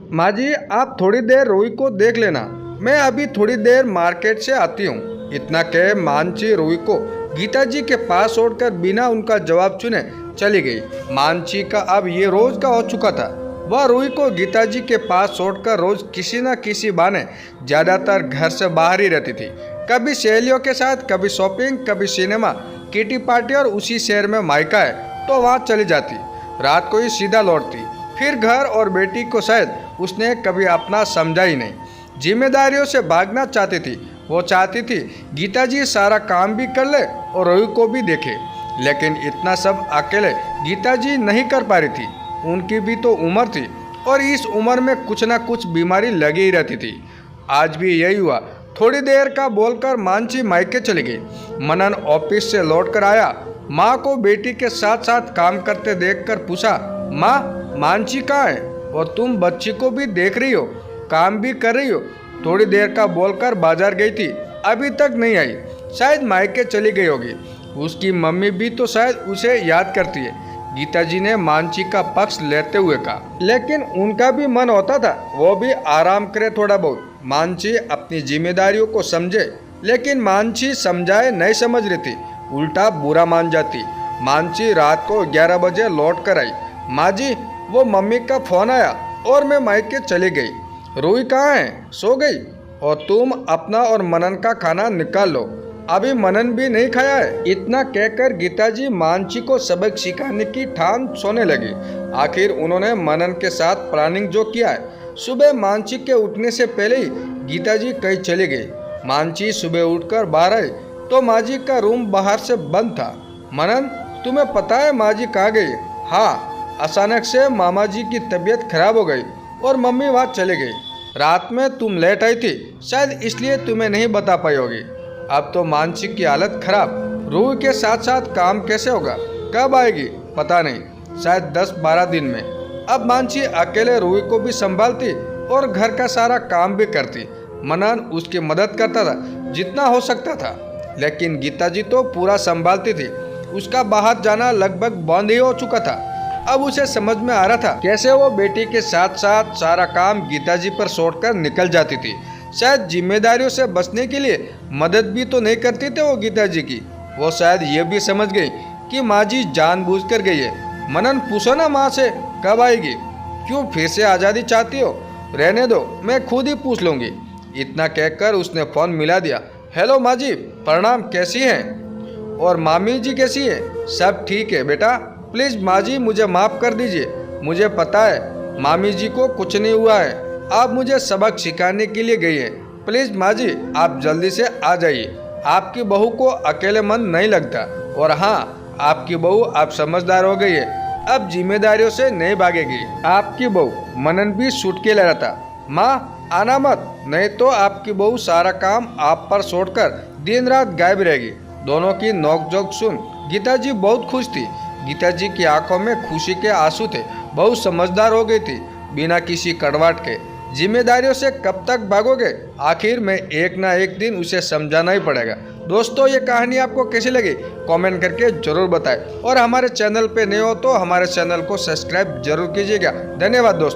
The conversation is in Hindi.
माँ जी आप थोड़ी देर रूही को देख लेना, मैं अभी थोड़ी देर मार्केट से आती हूँ। इतना कह मानसी रूही को गीता जी के पास छोड़कर बिना उनका जवाब सुने चली गई। मानसी का अब ये रोज का हो चुका था। वह रूही को गीता जी के पास छोड़कर रोज किसी न किसी बहाने ज्यादातर घर से बाहर ही रहती थी। कभी सहेलियों के साथ, कभी शॉपिंग, कभी सिनेमा, किटी पार्टी, और उसी शहर में मायका है तो वहाँ चली जाती। रात को ही सीधा लौटती। फिर घर और बेटी को शायद उसने कभी अपना समझा ही नहीं। जिम्मेदारियों से भागना चाहती थी। वो चाहती थी गीता जी सारा काम भी कर ले और रूही को भी देखे, लेकिन इतना सब अकेले गीता जी नहीं कर पा रही थी। उनकी भी तो उम्र थी और इस उम्र में कुछ ना कुछ बीमारी लगी ही रहती थी। आज भी यही हुआ। थोड़ी देर का बोलकर मानसी मायके चली गई। मनन ऑफिस से लौटकर आया। माँ को बेटी के साथ साथ काम करते देखकर पूछा, माँ मानसी कहाँ है? और तुम बच्ची को भी देख रही हो, काम भी कर रही हो? थोड़ी देर का बोलकर बाजार गई थी, अभी तक नहीं आई। शायद मायके चली गई होगी। उसकी मम्मी भी तो शायद उसे याद करती है। गीता जी ने मानसी का पक्ष लेते हुए कहा, लेकिन उनका भी मन होता था वो भी आराम करे थोड़ा बहुत। मानसी अपनी जिम्मेदारियों को समझे, लेकिन मानसी समझाए नहीं समझ रही थी, उल्टा बुरा मान जाती। मानसी रात को 11 बजे लौट कर आई। माँ जी वो मम्मी का फोन आया और मैं मायके चली गई। रूही कहाँ है? सो गई? और तुम अपना और मनन का खाना निकाल लो, अभी मनन भी नहीं खाया है। इतना कहकर गीता जी मानसी को सबक सिखाने की ठान सोने लगी। आखिर उन्होंने मनन के साथ प्लानिंग जो किया है। सुबह मानसी के उठने से पहले ही गीता जी कहीं चली गई। मानसी सुबह उठकर बाहर आई तो माँ जी का रूम बाहर से बंद था। मनन तुम्हें पता है माँ जी कहाँ गई? हाँ, अचानक से मामा जी की तबीयत खराब हो गई और मम्मी वहाँ चले गई। रात में तुम लेट आई थी, शायद इसलिए तुम्हें नहीं बता पाई होगी। अब तो मानसी की हालत खराब। रूही के साथ साथ काम कैसे होगा? कब आएगी पता नहीं, शायद 10-12 दिन में। अब मानसी अकेले रूही को भी संभालती और घर का सारा काम भी करती। मनन उसकी मदद करता था जितना हो सकता था, लेकिन गीता जी तो पूरा संभालती थी। उसका बाहर जाना लगभग बंद ही हो चुका था। अब उसे समझ में आ रहा था कैसे वो बेटी के साथ साथ सारा काम गीता जी पर छोड़कर निकल जाती थी। शायद जिम्मेदारियों से बचने के लिए मदद भी तो नहीं करती थे वो गीता जी की। वो शायद ये भी समझ गई कि माँ जी जानबूझकर गई है। मनन पूछो ना माँ से कब आएगी? क्यों फिर से आज़ादी चाहती हो? रहने दो, मैं खुद ही पूछ लूँगी। इतना कहकर उसने फ़ोन मिला दिया। हेलो माँ जी, प्रणाम, कैसी हैं? और मामी जी कैसी है? सब ठीक है बेटा, प्लीज़ माँ जी मुझे माफ़ कर दीजिए। मुझे पता है मामी जी को कुछ नहीं हुआ है। आप मुझे सबक सिखाने के लिए गई हैं। प्लीज़ माँ जी आप जल्दी से आ जाइए। आपकी बहू को अकेले मन नहीं लगता। और हाँ, आपकी बहू आप समझदार हो गई है, अब जिम्मेदारियों से नहीं भागेगी। आपकी बहू मनन भी छूट के ले रहा था। माँ आना मत, नहीं तो आपकी बहू सारा काम आप पर छोड़कर दिन रात गायब रहेगी। दोनों की नोकझोंक सुन गीता जी बहुत खुश थी। गीता जी की आंखों में खुशी के आंसू थे। बहुत समझदार हो गई थी बिना किसी कड़वाहट के। जिम्मेदारियों से कब तक भागोगे? आखिर में एक ना एक दिन उसे समझाना ही पड़ेगा। दोस्तों ये कहानी आपको कैसी लगी कमेंट करके जरूर बताएं, और हमारे चैनल पे नए हो तो हमारे चैनल को सब्सक्राइब जरूर कीजिएगा। धन्यवाद दोस्तों।